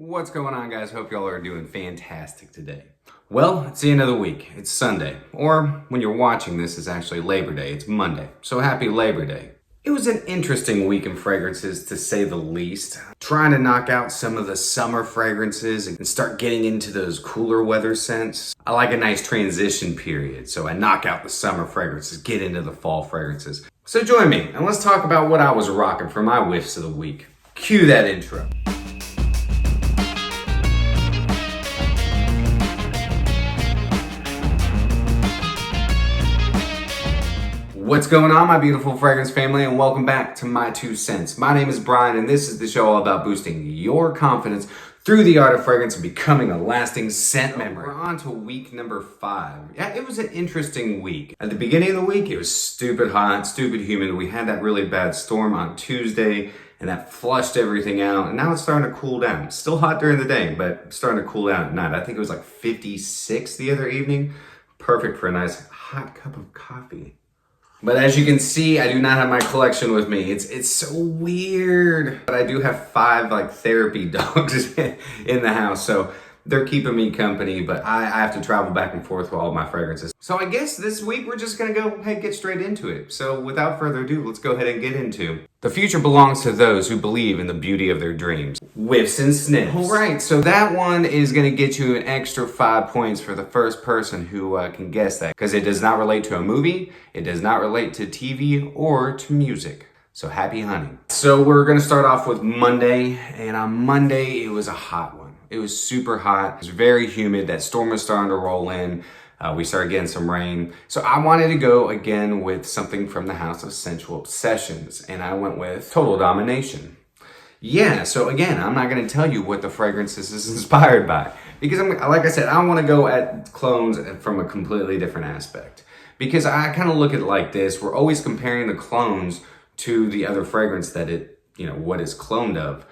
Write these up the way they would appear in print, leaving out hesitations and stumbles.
What's going on, guys? Hope y'all are doing fantastic today. Well, it's the end of the week. It's Sunday. Or when you're watching this, it's actually Labor Day. It's Monday. So happy Labor Day. It was an interesting week in fragrances, to say the least. Trying to knock out some of the summer fragrances and start getting into those cooler weather scents. I like a nice transition period, so I knock out the summer fragrances, get into the fall fragrances. So join me, and let's talk about what I was rocking for my whiffs of the week. Cue that intro. What's going on, my beautiful fragrance family, and welcome back to My2Scents. My name is Brian, and this is the show all about boosting your confidence through the art of fragrance and becoming a lasting scent memory. We're on to week number 5. Yeah, it was an interesting week. At the beginning of the week, it was stupid hot, stupid humid. We had that really bad storm on Tuesday, and that flushed everything out, and now it's starting to cool down. It's still hot during the day, but starting to cool down at night. I think it was like 56 the other evening. Perfect for a nice hot cup of coffee. But as you can see, I do not have my collection with me. It's so weird. But I do have 5 therapy dogs in the house, so they're keeping me company, but I have to travel back and forth with all of my fragrances. So I guess this week we're just gonna get straight into it. So without further ado, let's go ahead and get into The Future Belongs to Those Who Believe in the Beauty of Their Dreams. Whiffs and Sniffs. All right, so that one is gonna get you an extra 5 points for the first person who can guess that, because it does not relate to a movie, it does not relate to TV or to music. So happy hunting. So we're gonna start off with Monday, and on Monday it was a hot one. It was super hot, it was very humid, that storm was starting to roll in. We started getting some rain. So I wanted to go again with something from the house of Sensual Obsessions, and I went with Total Domination. Yeah, so again, I'm not gonna tell you what the fragrance is inspired by, because like I said, I wanna go at clones from a completely different aspect. Because I kind of look at it like this, we're always comparing the clones to the other fragrance that what it's cloned of.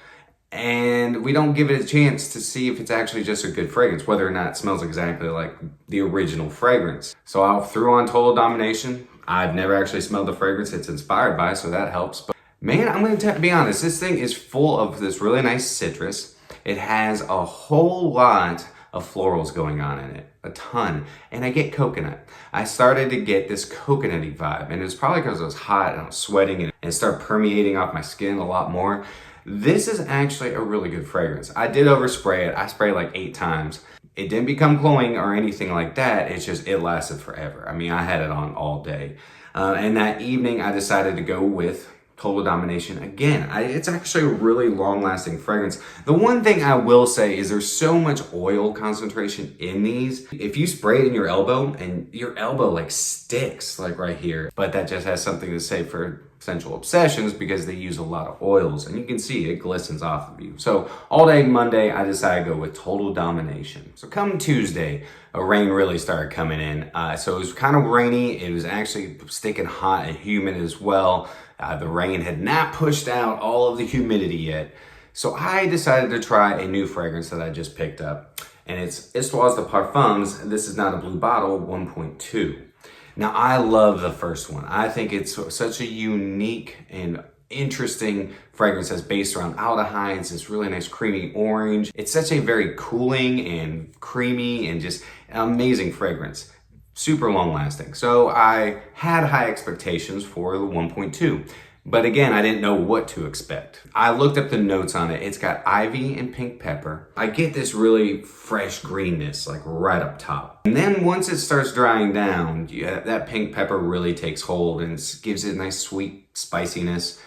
And we don't give it a chance to see if it's actually just a good fragrance, whether or not it smells exactly like the original fragrance. So I threw on Total Domination. I've never actually smelled the fragrance it's inspired by, so that helps. But man, I'm going to be honest, this thing is full of this really nice citrus. It has a whole lot of florals going on in it, a ton. And I get coconut. I started to get this coconutty vibe, and it was probably because it was hot and I was sweating and it started permeating off my skin a lot more. This is actually a really good fragrance. I did overspray it. I sprayed like 8 times. It didn't become cloying or anything like that. It's just, it lasted forever. I mean, I had it on all day. And that evening I decided to go with Total Domination again. It's actually a really long-lasting fragrance. The one thing I will say is there's so much oil concentration in these. If you spray it in your elbow, and your elbow sticks right here, but that just has something to say for Sensual Obsessions because they use a lot of oils, and you can see it glistens off of you. So all day Monday, I decided to go with Total Domination. So come Tuesday, rain really started coming in. So it was kind of rainy. It was actually sticking hot and humid as well. The rain had not pushed out all of the humidity yet. So I decided to try a new fragrance that I just picked up. And it's Histoire de Parfums. This is not a blue bottle, 1.2. Now, I love the first one. I think it's such a unique and interesting fragrance that's based around aldehydes. It's really nice creamy orange. It's such a very cooling and creamy and just amazing fragrance. Super long lasting. So I had high expectations for the 1.2. But again, I didn't know what to expect. I looked up the notes on it. It's got ivy and pink pepper. I get this really fresh greenness, right up top. And then once it starts drying down, that pink pepper really takes hold and gives it a nice sweet spiciness.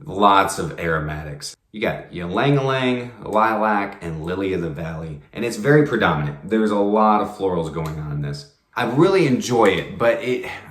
Lots of aromatics. You got ylang-ylang, lilac, and lily of the valley. And it's very predominant. There's a lot of florals going on in this. I really enjoy it, but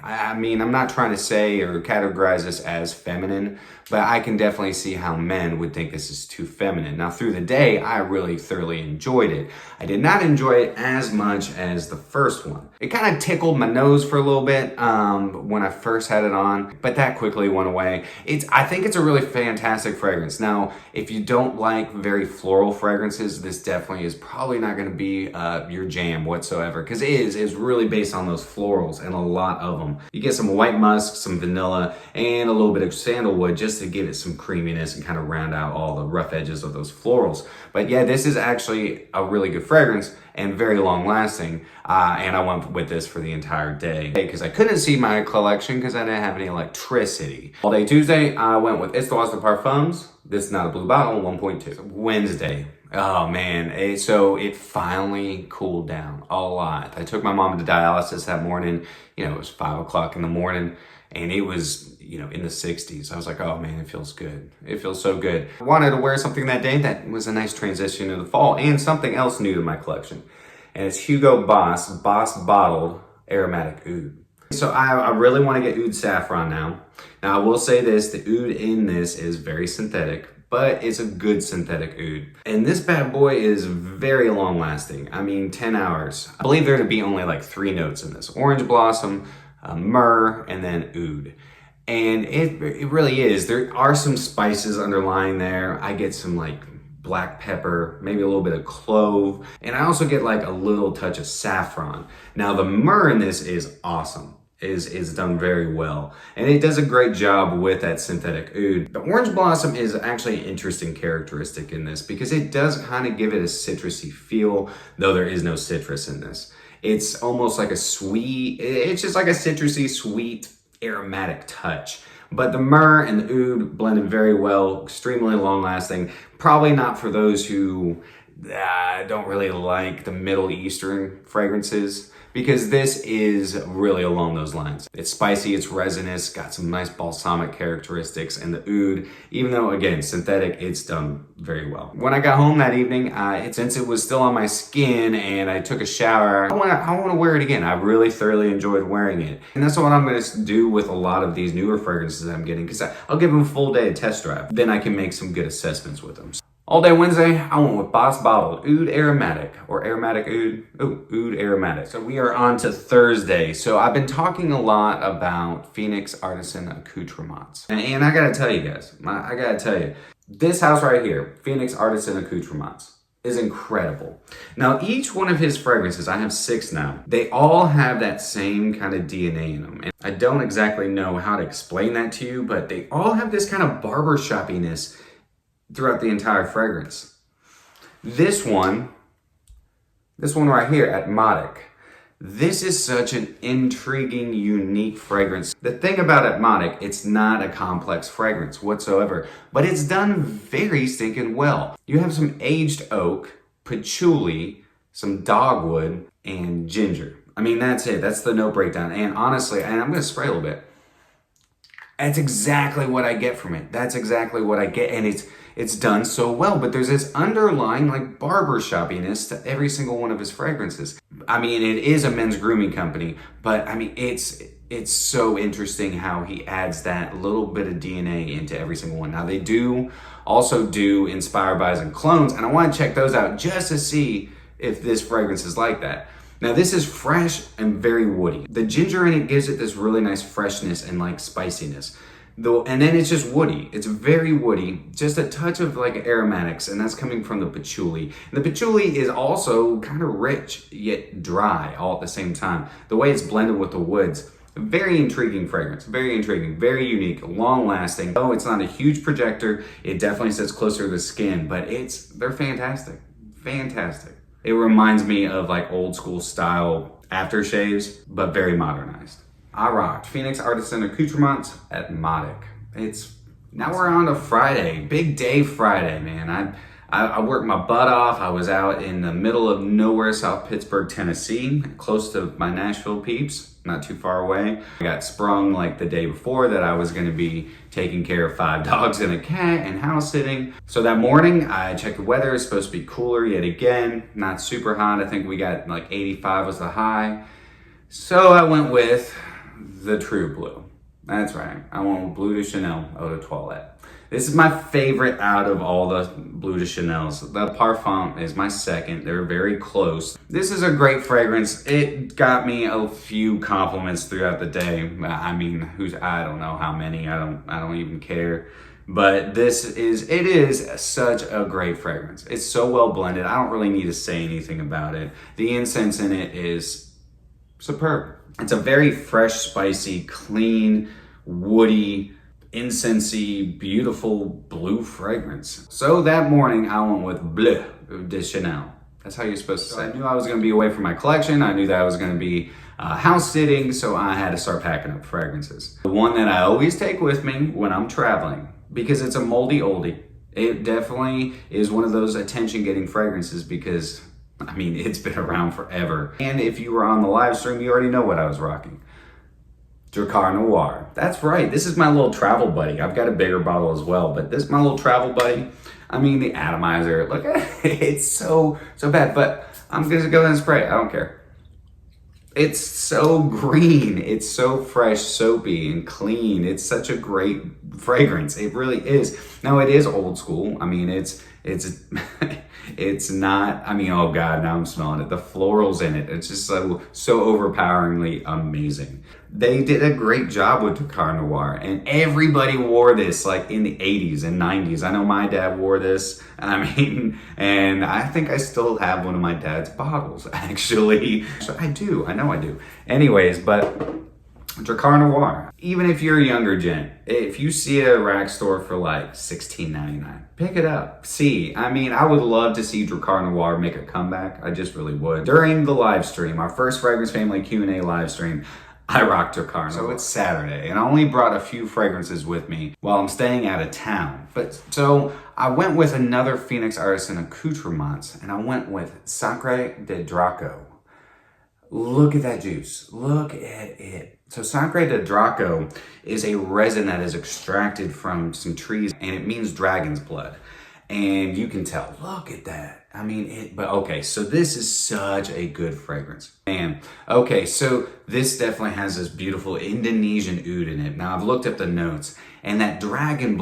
I'm not trying to say or categorize this as feminine, but I can definitely see how men would think this is too feminine. Now, through the day, I really thoroughly enjoyed it. I did not enjoy it as much as the first one. It kind of tickled my nose for a little bit when I first had it on, but that quickly went away. I think it's a really fantastic fragrance. Now, if you don't like very floral fragrances, this definitely is probably not going to be your jam whatsoever, because it is really based on those florals, and a lot of them. You get some white musk, some vanilla, and a little bit of sandalwood just just to give it some creaminess and kind of round out all the rough edges of those florals. But yeah, this is actually a really good fragrance and very long lasting. And I went with this for the entire day because I couldn't see my collection because I didn't have any electricity. All day Tuesday, I went with Invictus Perfumes. This is not a blue bottle, 1.2. Wednesday. Oh man, so it finally cooled down a lot. I took my mom to dialysis that morning. You know, it was 5 o'clock in the morning and it was, you know, in the 60s. I was like, oh man, it feels good. It feels so good. I wanted to wear something that day that was a nice transition to the fall and something else new to my collection. And it's Hugo Boss bottled aromatic oud. So I really want to get oud saffron now. Now I will say this, the oud in this is very synthetic, but it's a good synthetic oud. And this bad boy is very long lasting. I mean, 10 hours. I believe there to be only like 3 notes in this. Orange blossom, myrrh, and then oud. And it really is. There are some spices underlying there. I get some like black pepper, maybe a little bit of clove. And I also get like a little touch of saffron. Now the myrrh in this is awesome. Is done very well. And it does a great job with that synthetic oud. The orange blossom is actually an interesting characteristic in this because it does kind of give it a citrusy feel, though there is no citrus in this. It's almost like a sweet, it's just like a citrusy, sweet, aromatic touch. But the myrrh and the oud blended very well, extremely long lasting. Probably not for those who don't really like the Middle Eastern fragrances, because this is really along those lines. It's spicy, it's resinous, got some nice balsamic characteristics, and the oud, even though again, synthetic, it's done very well. When I got home that evening, since it was still on my skin and I took a shower, I want to wear it again. I really thoroughly enjoyed wearing it. And that's what I'm going to do with a lot of these newer fragrances I'm getting, because I'll give them a full day of test drive. Then I can make some good assessments with them. All day Wednesday, I went with Boss Bottled Oud Aromatic, or Aromatic Oud, Oud Aromatic. So we are on to Thursday. So I've been talking a lot about Phoenix Artisan Accouterments. And I gotta tell you guys, this house right here, Phoenix Artisan Accouterments, is incredible. Now, each one of his fragrances, I have 6 now, they all have that same kind of DNA in them. And I don't exactly know how to explain that to you, but they all have this kind of barbershoppiness throughout the entire fragrance. This one right here at Atmatic, this is such an intriguing, unique fragrance. The thing about Atmatic, it's not a complex fragrance whatsoever, but it's done very stinking well. You have some aged oak, patchouli, some dogwood, and ginger. I mean, that's it. That's the note breakdown. And honestly, and I'm gonna spray a little bit. That's exactly what I get from it. That's exactly what I get, and it's done so well. But there's this underlying like barbershoppiness to every single one of his fragrances. I mean, it is a men's grooming company, but I mean, it's so interesting how he adds that little bit of DNA into every single one. Now they do also do inspired buys and clones, and I want to check those out just to see if this fragrance is like that. Now this is fresh and very woody. The ginger in it gives it this really nice freshness and like spiciness. And then it's just woody. It's very woody, just a touch of like aromatics, and that's coming from the patchouli. And the patchouli is also kind of rich, yet dry all at the same time. The way it's blended with the woods, very intriguing fragrance, very intriguing, very unique, long lasting. Oh, it's not a huge projector. It definitely sits closer to the skin, but they're fantastic, fantastic. It reminds me of like old school style aftershaves, but very modernized. I rocked Phoenix Artisan Accouterments at Atmatic. Now we're on to Friday, big day Friday, man. I worked my butt off. I was out in the middle of nowhere, South Pittsburgh, Tennessee, close to my Nashville peeps, not too far away. I got sprung like the day before that I was gonna be taking care of 5 dogs and a cat and house sitting. So that morning, I checked the weather. It's supposed to be cooler yet again, not super hot. I think we got like 85 was the high. So I went with the True Blue. That's right. I went with Bleu de Chanel Eau de Toilette. This is my favorite out of all the Bleu de Chanels. The Parfum is my second. They're very close. This is a great fragrance. It got me a few compliments throughout the day. I mean, I don't know how many. I don't even care. But it is such a great fragrance. It's so well blended. I don't really need to say anything about it. The incense in it is superb. It's a very fresh, spicy, clean, woody, incensey, beautiful blue fragrance. So that morning I went with Bleu de Chanel. That's how you're supposed to say it. I knew I was gonna be away from my collection. I knew that I was gonna be house sitting, so I had to start packing up fragrances. The one that I always take with me when I'm traveling, because it's a moldy oldie. It definitely is one of those attention-getting fragrances because, I mean, it's been around forever. And if you were on the live stream, you already know what I was rocking. Drakkar Noir. That's right, this is my little travel buddy. I've got a bigger bottle as well, but this is my little travel buddy. I mean, the atomizer, look at it, it's so bad, but I'm gonna go ahead and spray it, I don't care. It's so green, it's so fresh, soapy, and clean. It's such a great fragrance, it really is. Now, it is old school. I mean, it's not, I mean, oh God, now I'm smelling it. The florals in it, it's just so overpoweringly amazing. They did a great job with Drakkar Noir, and everybody wore this like in the 80s and 90s. I know my dad wore this, I mean, and I think I still have one of my dad's bottles, actually. So I know I do. Anyways, but Drakkar Noir, even if you're a younger gent, if you see a rack store for like $16.99, pick it up. See, I mean, I would love to see Drakkar Noir make a comeback. I just really would. During the live stream, our first Fragrance Family Q&A live stream, I rocked Drakkar Noir. So it's Saturday, and I only brought a few fragrances with me while I'm staying out of town. So I went with another Phoenix Artisan Accouterments, and I went with Sacre de Draco. Look at that juice. Look at it. So Sacre de Draco is a resin that is extracted from some trees, and it means dragon's blood. And you can tell, look at that. I mean, but okay, so this is such a good fragrance. Man, okay, so this definitely has this beautiful Indonesian oud in it. Now, I've looked up the notes, and that dragon's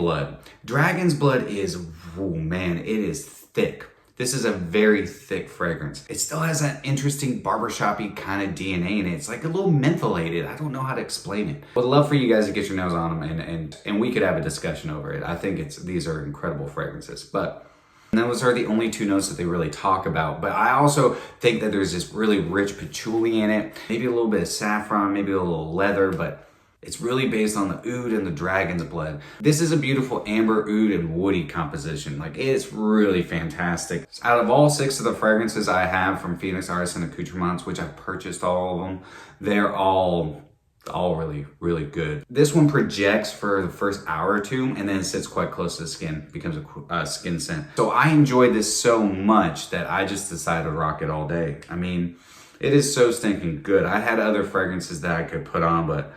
blood is, oh man, it is thick. This is a very thick fragrance. It still has that interesting barbershop-y kind of DNA in it. It's like a little mentholated. I don't know how to explain it. Would love for you guys to get your nose on them and we could have a discussion over it. I think these are incredible fragrances. But those are the only two notes that they really talk about. But I also think that there's this really rich patchouli in it. Maybe a little bit of saffron, maybe a little leather, but it's really based on the oud and the dragon's blood. This is a beautiful amber, oud, and woody composition. Like, it's really fantastic. Out of all 6 of the fragrances I have from Phoenix Artisan Accouterments, which I've purchased all of them, they're all really, really good. This one projects for the first hour or two, and then it sits quite close to the skin, becomes a skin scent. So I enjoyed this so much that I just decided to rock it all day. I mean, it is so stinking good. I had other fragrances that I could put on, but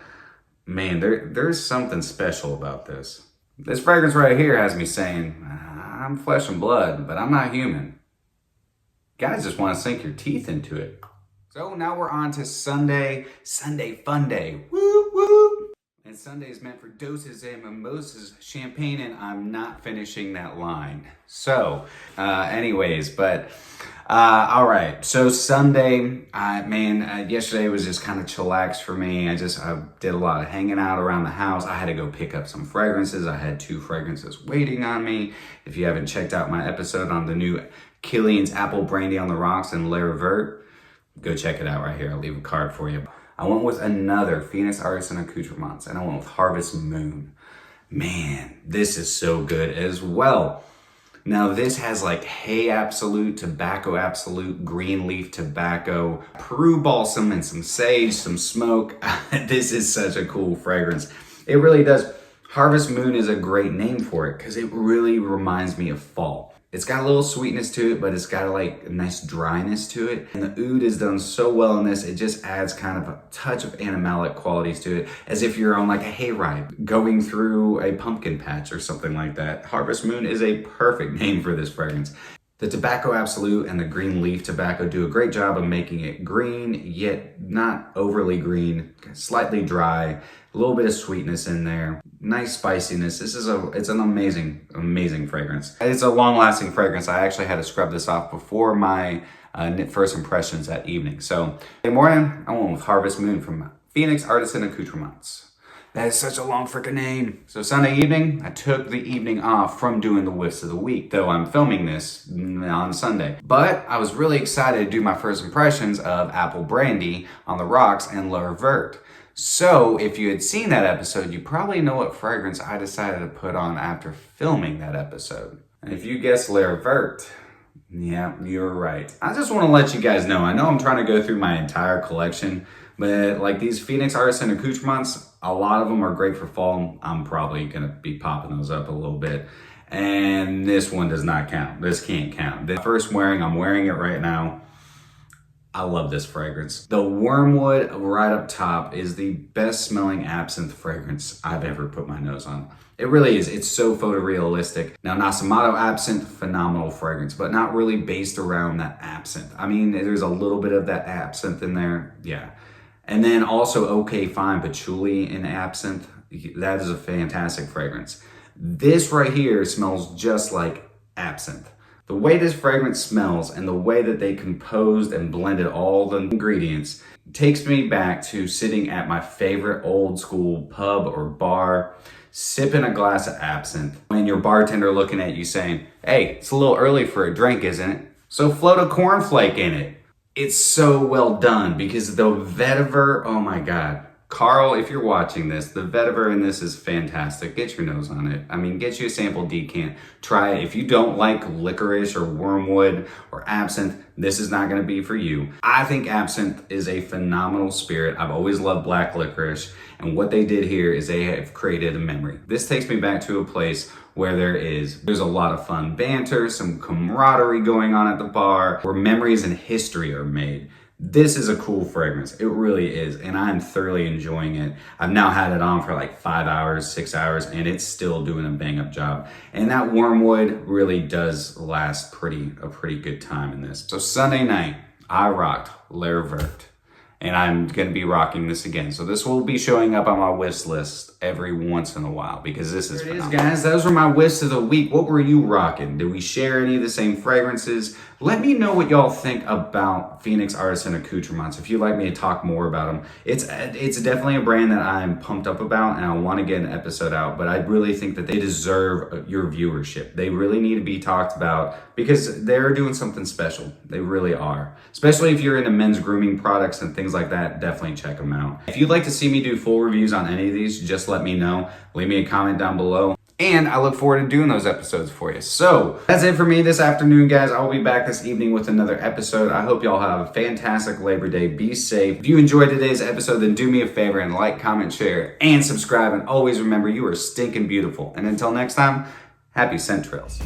man, there's something special about this. This fragrance right here has me saying, I'm flesh and blood, but I'm not human. Guys just want to sink your teeth into it. So now we're on to Sunday fun day. Woo, woo. And Sunday is meant for doses and mimosas, champagne, and I'm not finishing that line. So, anyways, but all right. So Sunday, yesterday was just kind of chillax for me. I did a lot of hanging out around the house. I had to go pick up some fragrances. I had 2 fragrances waiting on me. If you haven't checked out my episode on the new Killian's Apple Brandy on the Rocks and Le Revert, go check it out right here. I'll leave a card for you. I went with another Phoenix Artisan Accouterments, and I went with Harvest Moon. Man, this is so good as well. Now this has like hay absolute, tobacco absolute, green leaf tobacco, Peru balsam, and some sage, some smoke. This is such a cool fragrance. It really does. Harvest Moon is a great name for it because it really reminds me of fall. It's got a little sweetness to it, but it's got like a nice dryness to it. And the oud is done so well in this, it just adds kind of a touch of animalic qualities to it, as if you're on like a hayride, going through a pumpkin patch or something like that. Harvest Moon is a perfect name for this fragrance. The Tobacco Absolute and the Green Leaf Tobacco do a great job of making it green, yet not overly green, slightly dry, a little bit of sweetness in there, nice spiciness. It's an amazing fragrance. It's a long-lasting fragrance. I actually had to scrub this off before my first impressions that evening. So, good morning. I went with Harvest Moon from Phoenix Artisan Accouterments. That is such a long freaking name. So Sunday evening, I took the evening off from doing the whiffs of the week, though I'm filming this on Sunday. But I was really excited to do my first impressions of Apple Brandy on the Rocks and Le Revert. So if you had seen that episode, you probably know what fragrance I decided to put on after filming that episode. And if you guessed L'air Vert, yeah, you're right. I just want to let you guys know, I know I'm trying to go through my entire collection, but like these Phoenix Artisan Accouterments, a lot of them are great for fall. I'm probably going to be popping those up a little bit. And this one does not count. This can't count. The first I'm wearing it right now. I love this fragrance. The Wormwood right up top is the best smelling absinthe fragrance I've ever put my nose on. It really is. It's so photorealistic. Now, Nasomato absinthe, phenomenal fragrance, but not really based around that absinthe. I mean, there's a little bit of that absinthe in there, yeah. And then also OK Fine Patchouli in absinthe. That is a fantastic fragrance. This right here smells just like absinthe. The way this fragrance smells and the way that they composed and blended all the ingredients takes me back to sitting at my favorite old school pub or bar, sipping a glass of absinthe, and your bartender looking at you saying, "Hey, it's a little early for a drink, isn't it? So float a cornflake in it." It's so well done because the vetiver, oh my God. Carl, if you're watching this, the vetiver in this is fantastic. Get your nose on it. I mean, get you a sample decant. Try it. If you don't like licorice or wormwood or absinthe, this is not going to be for you. I think absinthe is a phenomenal spirit. I've always loved black licorice. And what they did here is they have created a memory. This takes me back to a place where there's a lot of fun banter, some camaraderie going on at the bar, where memories and history are made. This is a cool fragrance. It really is. And I'm thoroughly enjoying it. I've now had it on for like 5 hours, 6 hours, and it's still doing a bang up job. And that wormwood really does last a pretty good time in this. So Sunday night, I rocked L'air Vert. And I'm going to be rocking this again. So this will be showing up on my Whiffs list every once in a while because this is phenomenal. There it is, guys. Those were my Whiffs of the week. What were you rocking? Did we share any of the same fragrances? Let me know what y'all think about Phoenix Artisan Accouterments. If you'd like me to talk more about them. It's definitely a brand that I'm pumped up about and I want to get an episode out. But I really think that they deserve your viewership. They really need to be talked about because they're doing something special. They really are. Especially if you're into men's grooming products and things like that, definitely check them out. If you'd like to see me do full reviews on any of these, just let me know. Leave me a comment down below. And I look forward to doing those episodes for you. So that's it for me this afternoon, guys. I will be back this evening with another episode. I hope y'all have a fantastic Labor Day. Be safe. If you enjoyed today's episode, then do me a favor and like, comment, share, and subscribe. And always remember, you are stinking beautiful. And until next time, happy scent trails.